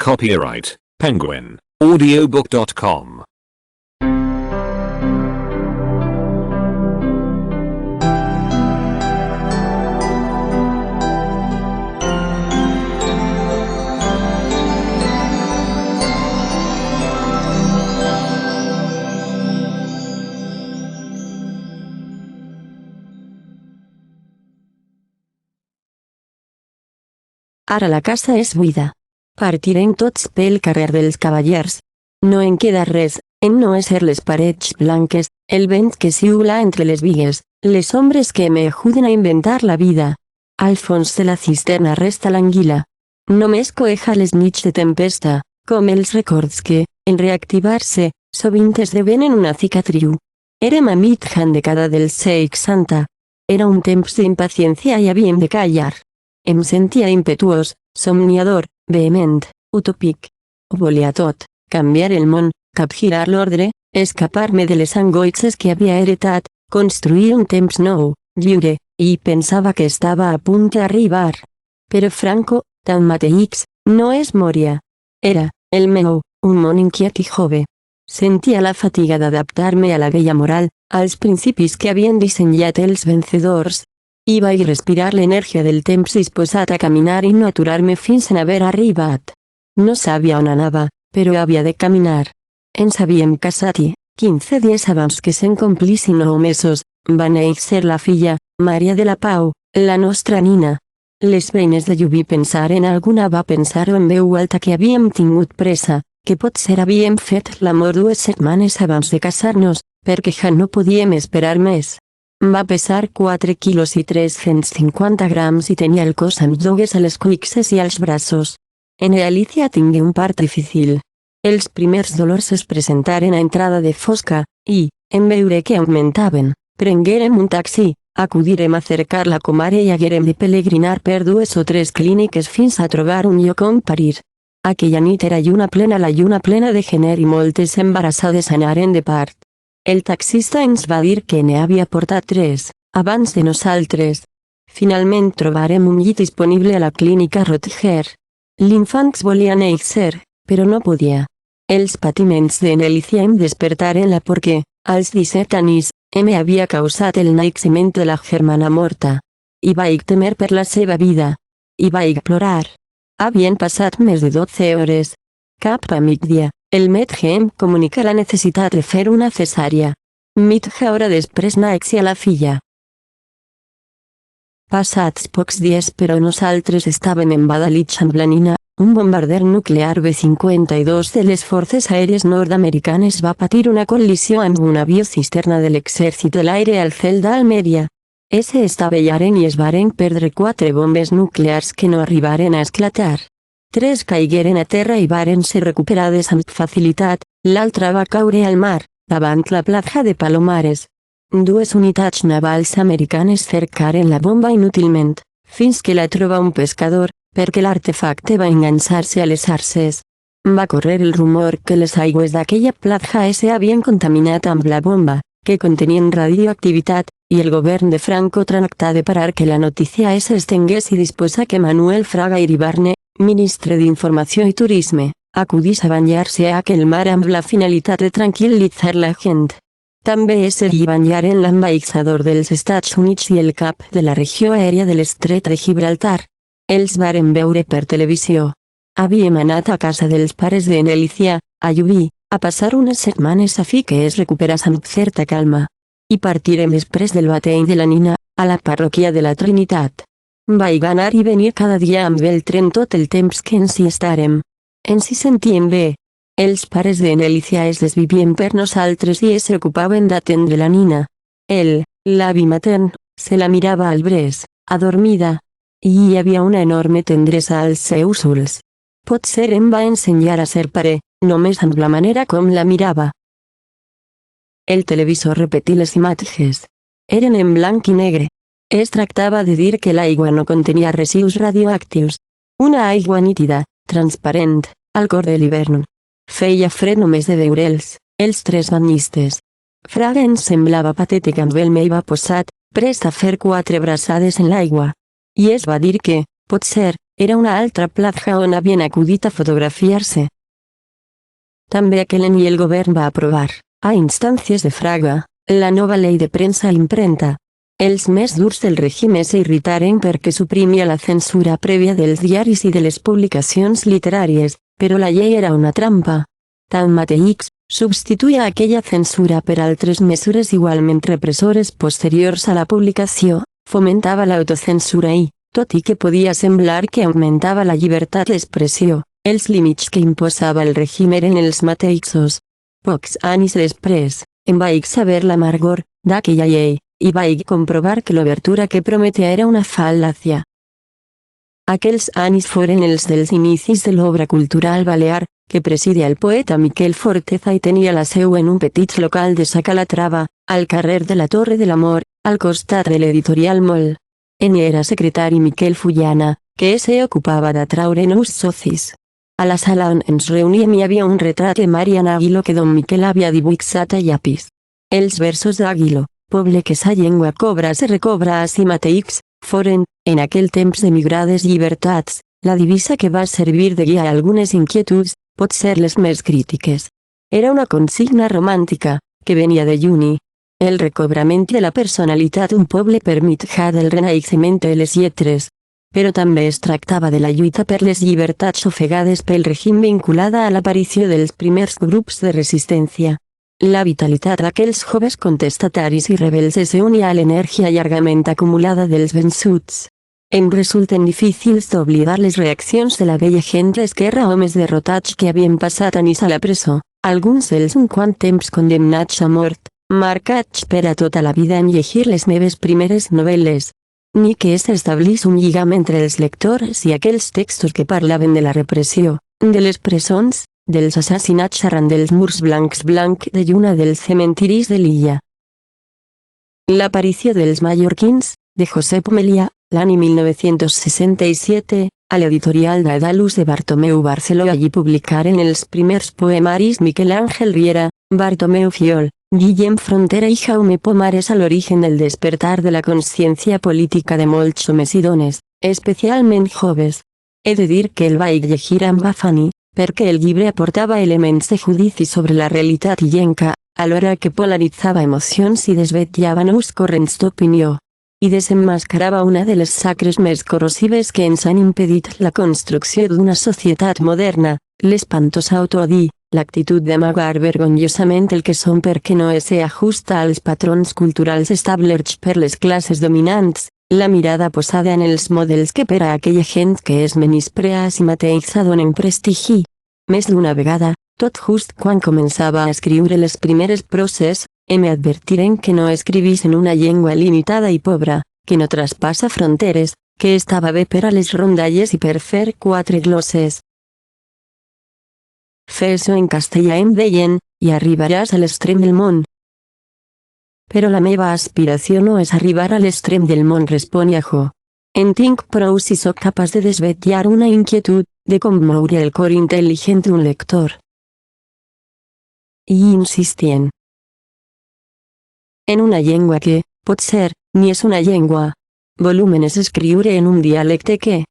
Copyright Penguin Audiobook.com. Ara la casa és buida. Partirem tots pel carrer dels Cavallers. No en queda res, en no ésser les parets blanques, el vent que xiula entre les bigues, les ombres que me ajuden a inventar la vida. Al fons de la cisterna resta l'anguila. Només coeja les nits de tempesta, com els records que, en reactivar-se, sovint esdevenen una cicatriu. Érem a mitjan dècada dels 60. Era un temps d'impaciència i havíem de callar. Em sentia impetuós, somniador, vehement, utòpic. Ho volia tot, canviar el món, capgirar l'ordre, escapar-me de les angoixes que havia heretat, construir un temps nou, lliure, i pensava que estava a punt d'arribar. Però Franco, tanmateix, no es moria. Era, el meu, un món inquiet i jove. Sentia la fatiga d'adaptar-me a la vella moral, als principis que havien dissenyat els vencedors. I vaig respirar l'energia del temps disposat a caminar i no aturar-me fins en haver arribat. No sabia on anava, però havia de caminar. Ens havíem casat i, 15 dies abans que se'n complissin 9 mesos, va néixer la filla, Maria de la Pau, la nostra nina. Les veïnes de Llubí pensaren alguna va pensar en veu alta que havíem tingut pressa, que potser havíem fet l'amor 2 setmanes abans de casar-nos, perquè ja no podíem esperar més. Va pesar 4 quilos i 350 grams i tenia el cos amb dogues a les cuixes i als braços. En Alicia tingué un part difícil. Els primers dolors es presentaren a entrada de fosca, i, en veure que augmentaven, prenguérem un taxi, acudirem a cercar la comare i haguérem de pelegrinar per 2 o 3 clíniques fins a trobar un lloc on parir. Aquella nit era la lluna plena de gener i moltes embarassades anaren de part. El taxista ens va dir que n'hi havia portat 3, abans de nosaltres. Finalment trobarem un llit disponible a la clínica Rotger. L'infant volia néixer, però no podia. Els patiments de Alicia em despertaren la porque, als 17 anys, em havia causat el naixement de la germana morta. I vaig temer per la seva vida. I vaig plorar. Havien passat més de 12 hores. Cap a migdia, el metge em comunica la necessitat de fer una cesària. Mitja hora després naixia la filla. Passats pocs dies però nosaltres estàvem embadalits amb la nina, un bombarder nuclear B-52 de les forces aèries nord-americanes va patir una col·lisió amb un avió cisterna de l'exèrcit de l'aire al cel d'Almèria. Ese estavellaren i es varen perdre 4 bombes nuclears que no arribaren a esclatar. 3 caigueren a terra i varen ser recuperades amb facilitat, l'altra va caure al mar, davant la platja de Palomares. 2 unitats navals americanes cercaren la bomba inútilment, fins que la troba un pescador, perquè l'artefacte va enganxar-se a les arces. Va córrer el rumor que les aigües d'aquella platja havien contaminat amb la bomba, que contenien radioactivitat, i el govern de Franco tractà de parar que la notícia s'estengués i disposà que Manuel Fraga Iribarne, ministre d'Informació i Turisme, acudís a banyar-se a aquell mar amb la finalitat de tranquil·litzar la gent. També hi banyaren l'ambaixador dels Estats Units i el cap de la regió aèria de l'estret de Gibraltar. Els varen veure per televisió. Havíem anat a casa dels pares de Alicia, a Llubí, a passar unes setmanes a fi que es recuperàs amb certa calma. I partirem després del batell de la nina, a la parròquia de la Trinitat. Vaig anar i venir cada dia amb el tren tot el temps que ens hi estarem. Ens hi sentíem bé. Els pares de Alicia es desvivien per nosaltres i es ocupaven d'atendre la nina. Ell, l'avi matern, se la mirava al braç, adormida. I hi havia una enorme tendresa als seus ulls. Potser em va ensenyar a ser pare, només amb la manera com la mirava. El televisor repetí les imatges. Eren en blanc i negre. Es tractava de dir que l'aigua no contenia residus radioactius. Una aigua nítida, transparent, al cor de l'hivern. Feia fred només de veure'ls, els 3 banyistes. Fraga ens semblava patètic amb el meiva posat, prest a fer 4 braçades en l'aigua. I es va dir que, potser, era una altra platja on havien acudit a fotografiar-se. També aquell i el govern va aprovar, a instàncies de Fraga, la nova llei de premsa i impremta. Els més durs del règim s'irritaren perquè suprimia la censura prèvia dels diaris i de les publicacions literàries, però la llei era una trampa. Tanmateix, substituïa aquella censura per altres mesures igualment repressores posteriors a la publicació, fomentava l'autocensura i, tot i que podia semblar que augmentava la llibertat d'expressió, els límits que imposava el règim eren els mateixos. Pocs anys després, em vaig saber l'amargor d'aquella llei, i vaig comprovar que l'obertura que prometia era una fal·làcia. Aquells anys foren els dels inicis de l'obra cultural balear, que presidia el poeta Miquel Forteza i tenia la seu en un petit local de Sa Calatrava, al carrer de la Torre de l'Amor, al costat de l'editorial Mol. En era secretari Miquel Fullana, que ocupava d'atraure nous socis. A la sala on ens reuníem hi havia un retrat de Mariana Aguilo que don Miquel havia dibuixat a llapis. Els versos d'Aguilo, poble que sa llengua cobra se recobra a si mateix, foren, en aquell temps d'emigrades llibertats, la divisa que va servir de guia a algunes inquietuds, potser les més crítiques. Era una consigna romàntica, que venia de lluny. El recobrament de la personalitat d'un poble per mitjà del renaixement de les lletres. Però també es tractava de la lluita per les llibertats ofegades pel règim vinculada a l'aparició dels primers grups de resistència. La vitalitat d'aquells joves contestataris i rebels s'unia a l'energia llargament acumulada dels vençuts. Em resulten difícils d'oblidar les reaccions de la vella gent d'esquerra, homes derrotats que havien passat anys a la presó, alguns d'ells un quant temps condemnats a mort, marcats per a tota la vida en llegir les meves primeres novel·les. Ni que s'establís un lligam entre els lectors i aquells textos que parlaven de la repressió, de les presons, dels assassinats arran dels murs blancs de lluna dels cementiris de l'illa. L'aparició dels mallorquins, de Josep Melià, l'any 1967, a l'editorial Daedalus de Bartomeu Barceló. Allí publicaren els primers poemaris Miquel Àngel Riera, Bartomeu Fiol, Guillem Frontera i Jaume Pomares a l'origen del despertar de la consciència política de molts homes i dones, especialment joves. He de dir que el vaig llegir amb afany, perquè el llibre aportava elements de judici sobre la realitat illenca, alhora que polaritzava emocions i desvetllava nous corrents d'opinió. I desemmascarava una de les sacres més corrosives que ens han impedit la construcció d'una societat moderna, l'espantós autoodi, l'actitud d'amagar vergonyosament el que som perquè no s'ajusta als patrons culturals establerts per les classes dominants, la mirada posada en els models que per a aquella gent que es menysprea a si mateixa donen prestigi. Més d'una vegada, tot just quan començava a escriure les primeres proses, em advertiren que no escrivís en una llengua limitada i pobra, que no traspassa fronteres, que estava bé per a les rondalles i per fer 4 glosses. Fes-ho en castellà, em deien, i arribaràs a l'extrem del món. Però la meva aspiració no és arribar a l'extrem del món, responia Jo. En tinc prou si sóc capaç de desvetllar una inquietud, de commoure el cor intel·ligent d'un lector. I insistien. En una llengua que, potser, ni és una llengua. Volumen és escriure en un dialecte que.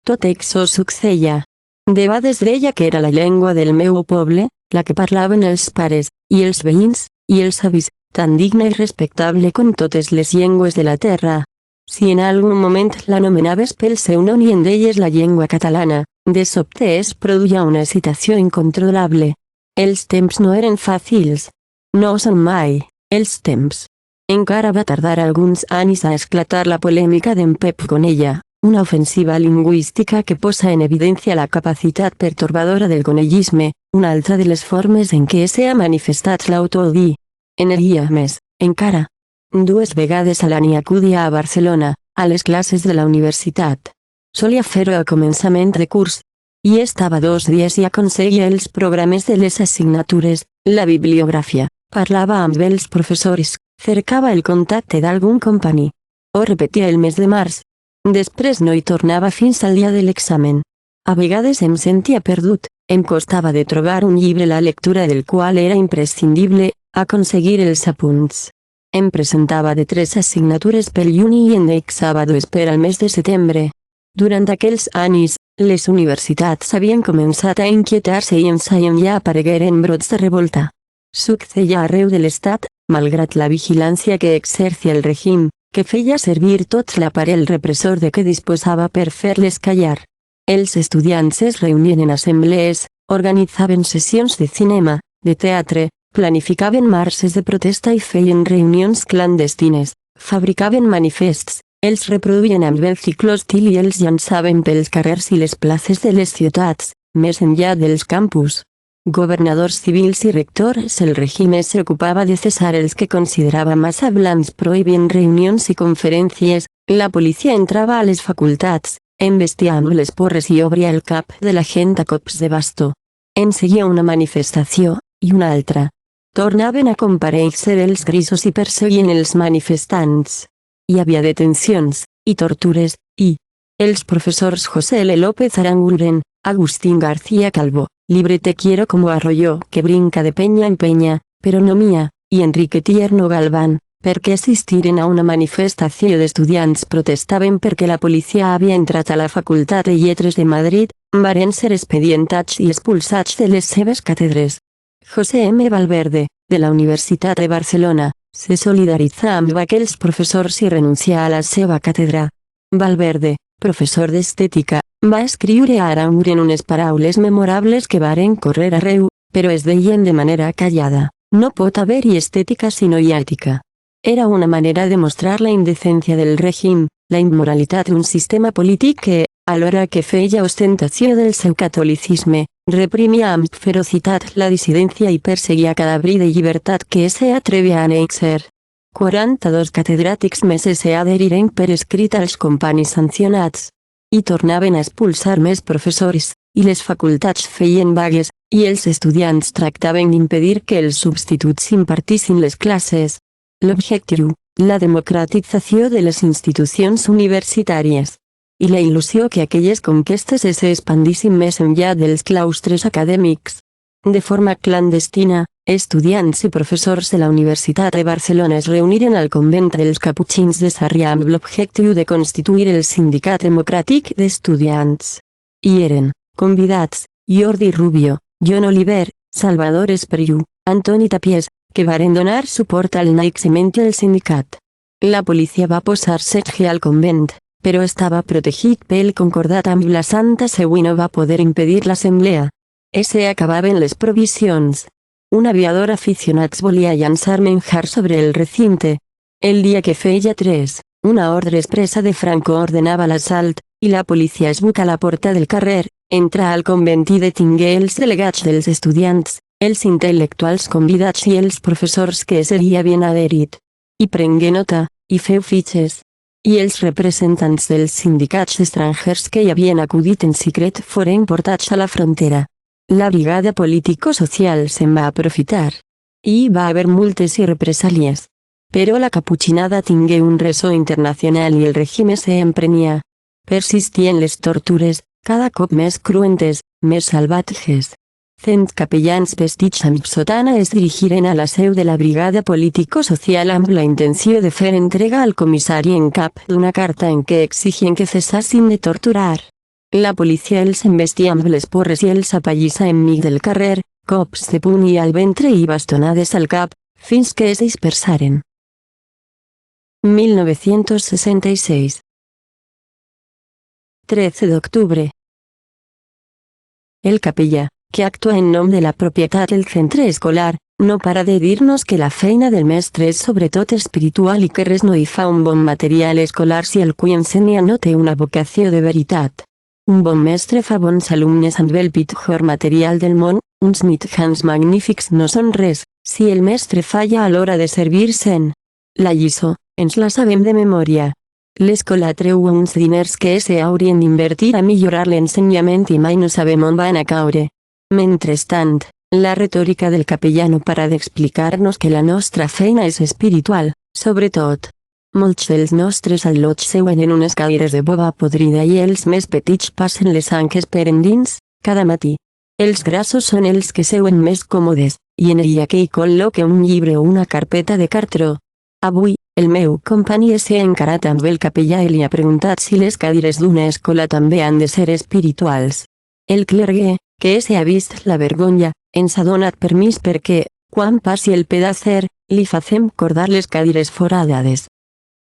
Tot això succeïa. De vegades deia que era la llengua del meu poble, la que parlaven els pares, i els veïns, i els avis, tan digna i respectable com totes les llengües de la terra. Si en algun moment l'anomenaves pel seu nom i en deies la llengua catalana, de sobte es produïa una excitació incontrolable. Els temps no eren fàcils. No ho són mai, els temps. Encara va tardar alguns anys a esclatar la polèmica d'en Pep Gonella, una ofensiva lingüística que posa en evidència la capacitat pertorbadora del gonellisme, una altra de les formes en què s'ha manifestat l'autoodi. En el dia més, encara. 2 vegades a l'any acudia a Barcelona, a les classes de la universitat. Solia fer-ho a començament de curs. I estava 2 dies i aconseguia els programes de les assignatures, la bibliografia, parlava amb els professors, cercava el contacte d'algun company. Ho repetia el mes de març. Després no hi tornava fins al dia de l'examen. A vegades em sentia perdut, em costava de trobar un llibre la lectura del qual era imprescindible, aconseguir els apunts. Em presentava de 3 assignatures pel juny i en deixava 2 per al mes de setembre. Durant aquells anys, les universitats havien començat a inquietar-se i ensaien ja aparegueren brots de revolta. Succeïa arreu de l'estat, malgrat la vigilància que exercia el règim, que feia servir tot l'aparell repressor de què disposava per fer-les callar. Els estudiants es reunien en assemblees, organitzaven sessions de cinema, de teatre, planificaven marxes de protesta i feien reunions clandestines, fabricaven manifests, els reproduïen amb el ciclostil i els llançaven pels carrers i les places de les ciutats, més enllà dels campus. Governadors civils i rectors el règim s'ocupava de cessar els que considerava massa blancs, prohibint reunions i conferències, la policia entrava a les facultats, embestia amb les porres i obria el cap de la gent a cops de bastó. En seguia una manifestació, i una altra. Tornaven a comparèixer els grisos i perseguien els manifestants. Hi havia detencions, i tortures, i els professors José L. López Aranguren, Agustín García Calvo, Libre Te Quiero como Arroyo que brinca de peña en peña, però no mia, i Enrique Tierno Galván, perquè assistiren a una manifestació d'estudiants protestaven perquè la policia havia entrat a la Facultat de Lletres de Madrid, varen ser expedientats i expulsats de les seves càtedres. José M. Valverde, de la Universitat de Barcelona, se solidaritza amb aquells professors i renuncia a la seva càtedra. Valverde, professor d'estètica, va escriure a Aranguren unes paraules memorables que varen córrer arreu, però es deien de manera callada. No pot haver-hi estètica si no hi ha ètica. Era una manera de mostrar la indecència del règim, la immoralitat d'un sistema polític que, alhora que feia ostentació del seu catolicisme, reprimia amb ferocitat la dissidència i perseguia cada bri de llibertat que s'atrevia a néixer. 42 catedràtics més s'adheriren per escrit als companys sancionats. I tornaven a expulsar més professors, i les facultats feien vagues, i els estudiants tractaven d'impedir que els substituts impartissin les classes. L'objectiu, la democratització de les institucions universitàries. I la il·lusió que aquelles conquestes s'expandissin més enllà dels claustres acadèmics. De forma clandestina, estudiants i professors de la Universitat de Barcelona es reuniren al convent dels Caputxins de Sarrià amb l'objectiu de constituir el Sindicat Democràtic d'Estudiants. Hi eren convidats Jordi Rubio, Jon Oliver, Salvador Espriu, Antoni Tapies, que varen donar suport al naixement del sindicat. La policia va posar setge al convent, però estava protegit pel concordat amb la Santa Seu i no va poder impedir l'assemblea. Acabaven les provisions. Un aviador aficionat volia llançar menjar sobre el recinte. El dia que feia 3, una ordre expressa de Franco ordenava l'assalt, i la policia esbuca la porta del carrer, entra al convent i detingué els delegats dels estudiants, els intel·lectuals convidats i els professors que s'hi havien adherit. I prengué nota, i feu fitxes. I els representants dels sindicats estrangers que hi havien acudit en secret foren portats a la frontera. La brigada político-social se'n va aprofitar. I va haver multes i represàlies. Però la caputxinada tingué un ressò internacional i el règim s'emprenia. Persistien les tortures, cada cop més cruentes, més salvatges. 100 capellans vestits amb sotana es dirigiren a la seu de la brigada político-social amb la intenció de fer entrega al comissari en cap d'una carta en què exigien que cessassin de torturar. La policia els embestia amb les porres i els apallissa enmig del carrer, cops de puny al ventre i bastonades al cap, fins que es dispersaren. 1966 13 d'octubre. El capellà, que actua en nom de la propietat del centre escolar, no para de dir-nos que la feina del mestre és sobretot espiritual i que res no hi fa un bon material escolar si el qui ensenya no té una vocació de veritat. Un bon mestre fa bons alumnes amb el pitjor material del món, uns mitjans magnífics no són res, si el mestre falla a l'hora de servir-se'n. La lliçó, ens la sabem de memòria. L'escola treu uns diners que s'haurien d'invertir a millorar l'ensenyament i mai no sabem on van a caure. Mentrestant, la retòrica del capellà no para d'explicar-nos que la nostra feina és espiritual, sobretot. Molts dels nostres al·lots seuen en unes cadires de boba podrida i els més petits passen les anques per endins, cada matí. Els grassos són els que seuen més còmodes, i en ella que hi col·loque un llibre o una carpeta de cartró. Avui, el meu company s'ha encarat amb el capellà i li ha preguntat si les cadires d'una escola també han de ser espirituals. El clergue, que s'ha vist la vergonya, ens ha donat permís perquè, quan passi el pedacer, li facem cordar les cadires foradades.